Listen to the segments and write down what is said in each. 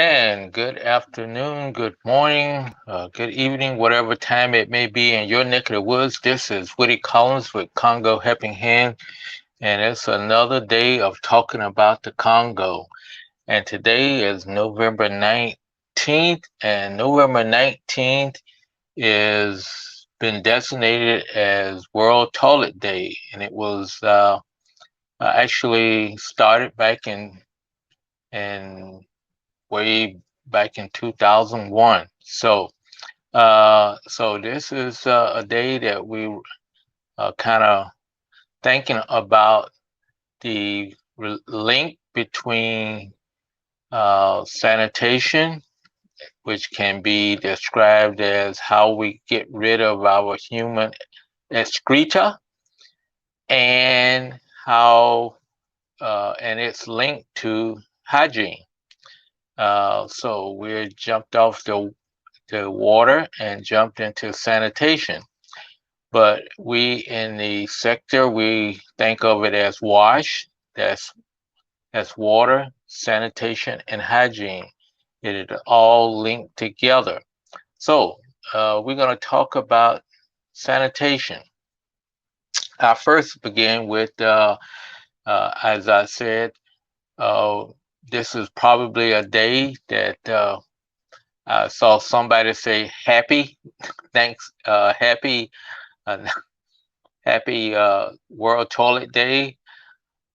And good afternoon, good morning, good evening, whatever time it may be in your neck of the woods. This is Woody Collins with Congo Helping Hand, and it's another day of talking about the Congo. And today is November 19th, and November 19th is been designated as World Toliet Day, and it was actually started back in way back in 2001. So this is a day that we kind of thinking about the link between sanitation, which can be described as how we get rid of our human excreta, and how and it's linked to hygiene. So we jumped off the water and jumped into sanitation. But we in the sector, we think of it as WASH. That's water, sanitation, and hygiene. It is all linked together. So we're going to talk about sanitation. I first begin with, as I said, uh, this is probably a day that I saw somebody say happy, thanks, uh, happy World Toilet Day.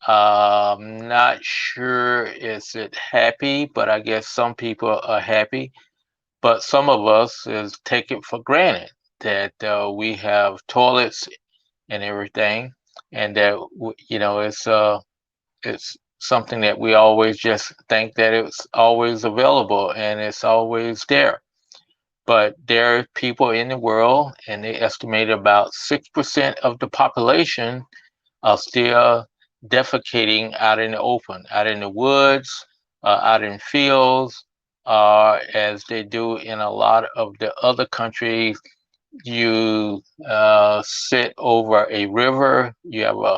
I'm not sure is it happy, but I guess some people are happy. But some of us is take it for granted that we have toilets and everything, and that it's something that we always just think that it's always available and it's always there. But there are people in the world, and they estimate about 6% of the population are still defecating out in the open, out in the woods, out in fields, as they do in a lot of the other countries. You sit over a river, you have a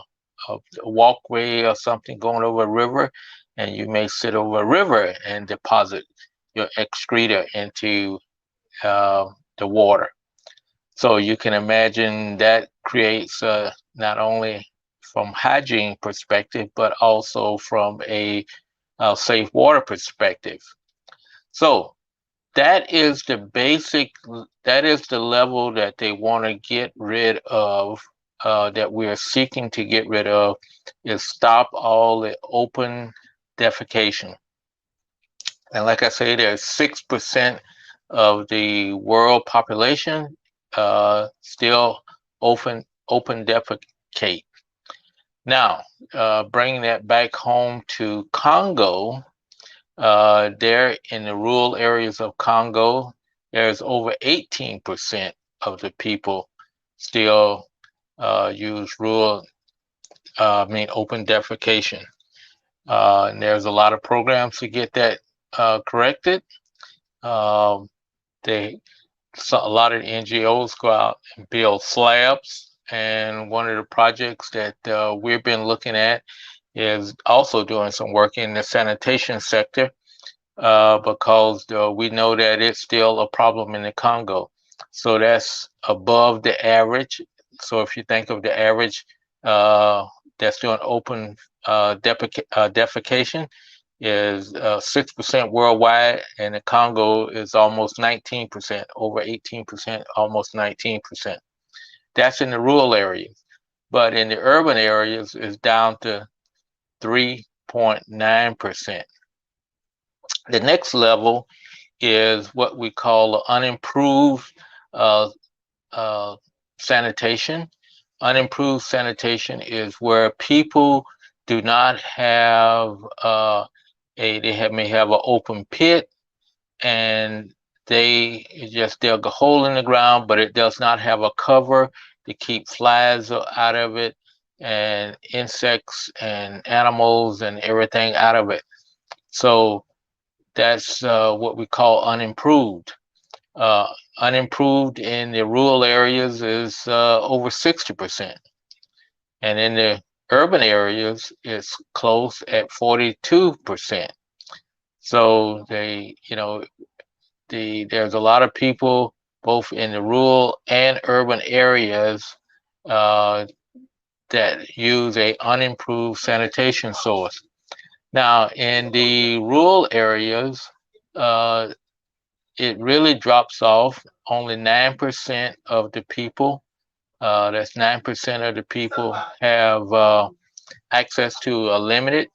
walkway or something going over a river, and you may sit over a river and deposit your excreta into uh, the water. So you can imagine that creates not only from hygiene perspective, but also from a safe water perspective. So that is the basic, that is the level that they want to get rid of, that we are seeking to get rid of, is stop all the open defecation. And like I say, there's 6% of the world population still open defecate. Now, bringing that back home to Congo, there in the rural areas of Congo, there's over 18% of the people still use open defecation. And there's a lot of programs to get that corrected. Um, they so a lot of the NGOs go out and build slabs. And one of the projects that we've been looking at is also doing some work in the sanitation sector, because we know that it's still a problem in the Congo. So that's above the average. So if you think of the average that's doing open defecation, is 6% worldwide, and the Congo is almost 19%, over 18%, almost 19%. That's in the rural areas. But in the urban areas, it's down to 3.9%. The next level is what we call unimproved uh, uh, sanitation. Unimproved sanitation is where people do not have may have an open pit, and they just dig a hole in the ground, but it does not have a cover to keep flies out of it, and insects and animals and everything out of it. So that's what we call unimproved. Unimproved in the rural areas is over 60%. And in the urban areas, it's close at 42%. So there's a lot of people both in the rural and urban areas uh, that use a unimproved sanitation source. Now, in the rural areas, uh, it really drops off. Only 9% of the people, that's 9% of the people have access to a limited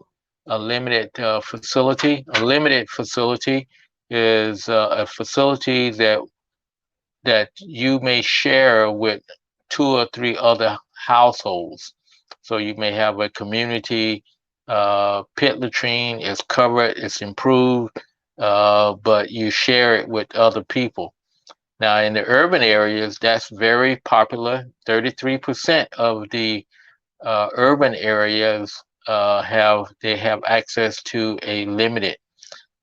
facility. A limited facility is a facility that you may share with two or three other households. So you may have a community pit latrine, it's covered, it's improved, but you share it with other people. Now, in the urban areas, that's very popular. 33% of the urban areas have access to a limited.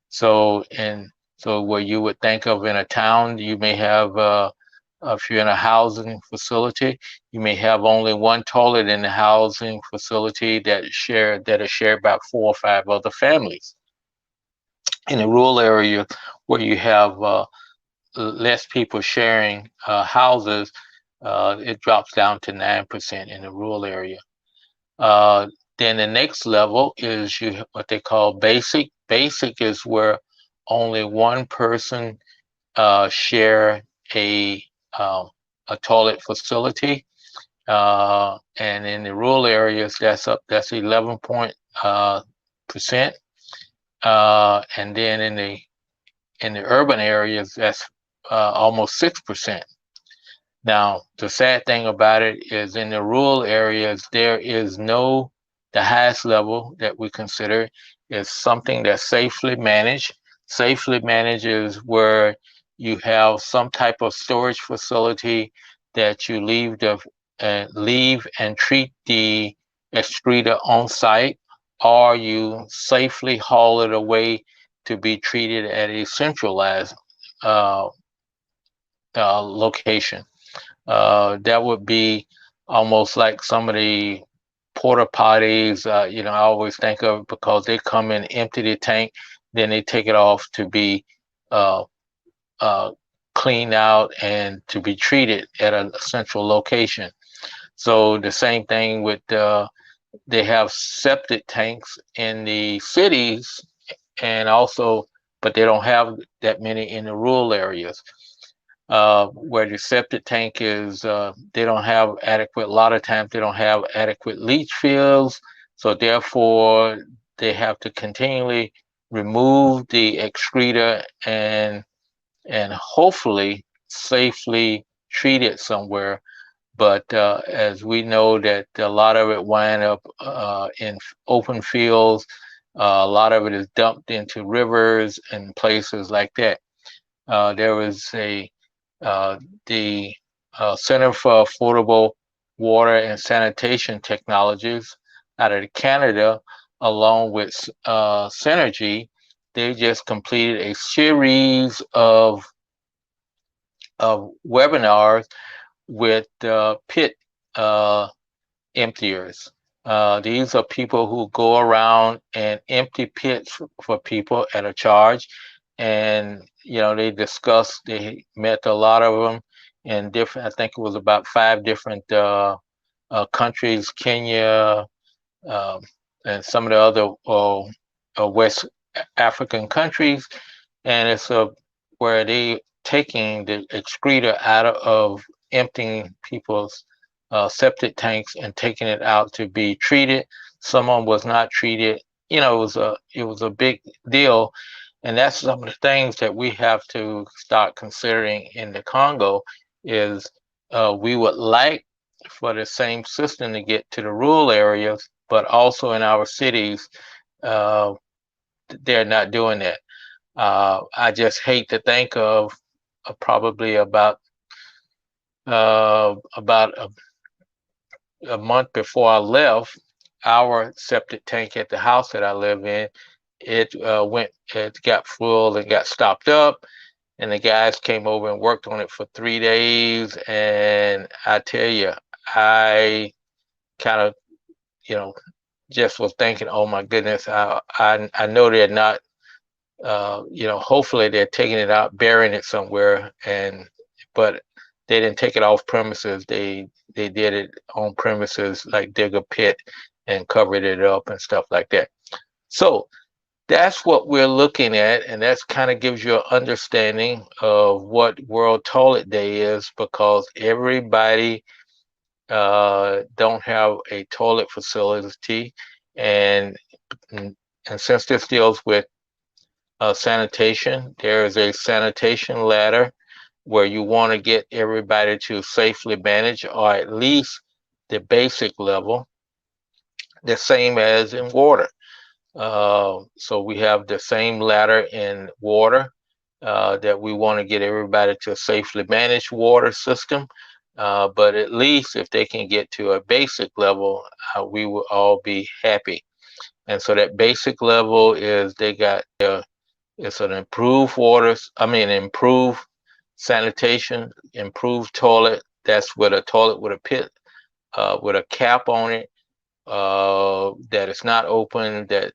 So in so where you would think of in a town, you may have if you're in a housing facility, you may have only one toilet in the housing facility that is shared by 4 or 5 other families. In a rural area where you have less people sharing houses, it drops down to 9% in the rural area. Uh, then the next level is what they call basic. Basic is where only one person share a um, a toilet facility, and in the rural areas that's 11 point percent, and then in the urban areas that's almost 6%. Now, the sad thing about it is in the rural areas, the highest level that we consider is something that's safely managed. Safely managed is where you have some type of storage facility that you leave and treat the excreta on site, or you safely haul it away to be treated at a centralized uh, location. That would be almost like some of the porta potties. I always think of because they come in, empty the tank, then they take it off to be uh, uh, cleaned out and to be treated at a central location. So the same thing with they have septic tanks in the cities and also, but they don't have that many in the rural areas where the septic tank is, they don't have adequate, a lot of times they don't have adequate leach fields. So therefore, they have to continually remove the excreta and hopefully safely treat it somewhere. But as we know that a lot of it wind up in open fields, a lot of it is dumped into rivers and places like that. There was uh, the Center for Affordable Water and Sanitation Technologies out of Canada, along with Synergy. They just completed a series of webinars with pit uh, emptiers. These are people who go around and empty pits for people at a charge, and they met a lot of them in different. I think it was about 5 different countries: Kenya, um, and some of the other West African countries, and it's where they taking the excreta out of emptying people's septic tanks and taking it out to be treated. Someone was not treated. It was a big deal, and that's some of the things that we have to start considering in the Congo. Is we would like for the same system to get to the rural areas, but also in our cities, uh, they're not doing that. I just hate to think of probably about a month before I left, our septic tank at the house that I live in, it got full and got stopped up, and the guys came over and worked on it for 3 days, and I tell you, I kind of, you know, just was thinking, oh my goodness, I know they're not hopefully they're taking it out, burying it somewhere, but they didn't take it off premises. They did it on premises, like dig a pit and covered it up and stuff like that. So that's what we're looking at, and that's kind of gives you an understanding of what World Toilet Day is, because everybody don't have a toilet facility, and and since this deals with sanitation, there is a sanitation ladder where you want to get everybody to safely manage, or at least the basic level, the same as in water. So we have the same ladder in water, that we want to get everybody to safely manage water system. But at least if they can get to a basic level, we will all be happy. And so that basic level is they got it's an improved improved sanitation, improved toilet. That's with a toilet with a pit, with a cap on it, that is not open, and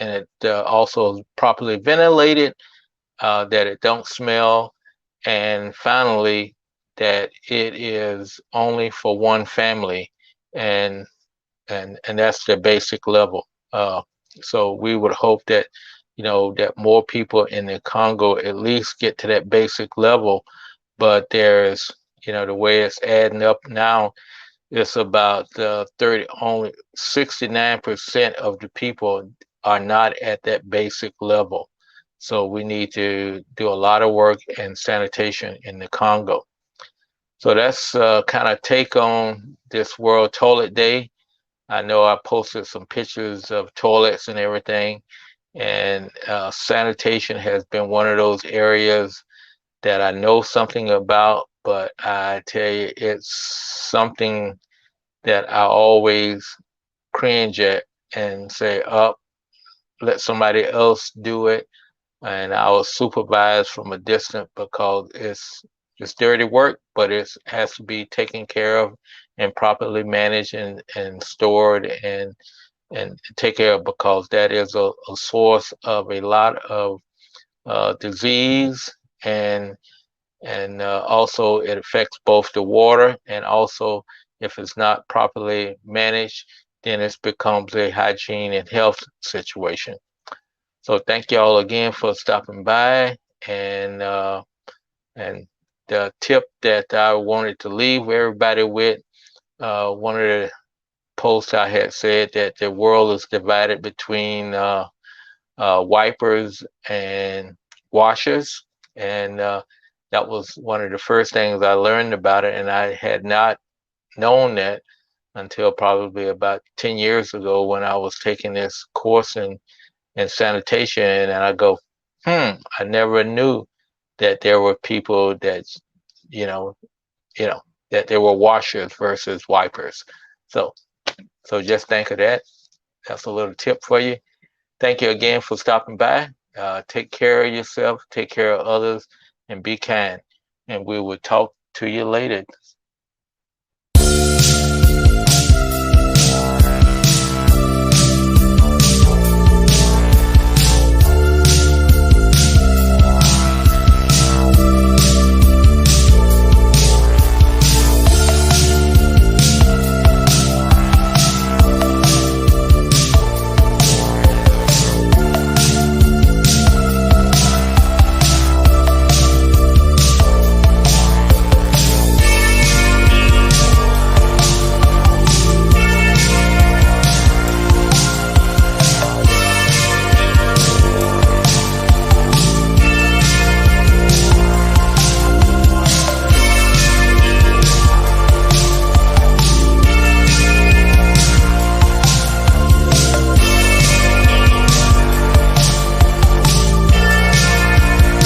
it also properly ventilated, that it don't smell, and finally that it is only for one family, and and that's the basic level. So we would hope that that more people in the Congo at least get to that basic level, but there's the way it's adding up now, it's about 69% of the people are not at that basic level. So we need to do a lot of work in sanitation in the Congo. So that's kind of take on this World Toilet Day. I know I posted some pictures of toilets and everything, and sanitation has been one of those areas that I know something about, but I tell you, it's something that I always cringe at and say, up, let somebody else do it. And I will supervise from a distance, because it's dirty work, but it has to be taken care of and properly managed and stored and take care of, because that is a source of a lot of disease, and also it affects both the water, and also if it's not properly managed, then it becomes a hygiene and health situation. So thank y'all again for stopping by, and and the tip that I wanted to leave everybody with, one of the posts I had said that the world is divided between wipers and washers, and that was one of the first things I learned about it, and I had not known that until probably about 10 years ago, when I was taking this course in sanitation, and I go, I never knew that there were people that, you know, you know, that there were washers versus wipers. So, so just think of that. That's a little tip for you. Thank you again for stopping by. Take care of yourself, take care of others, and be kind. And we will talk to you later.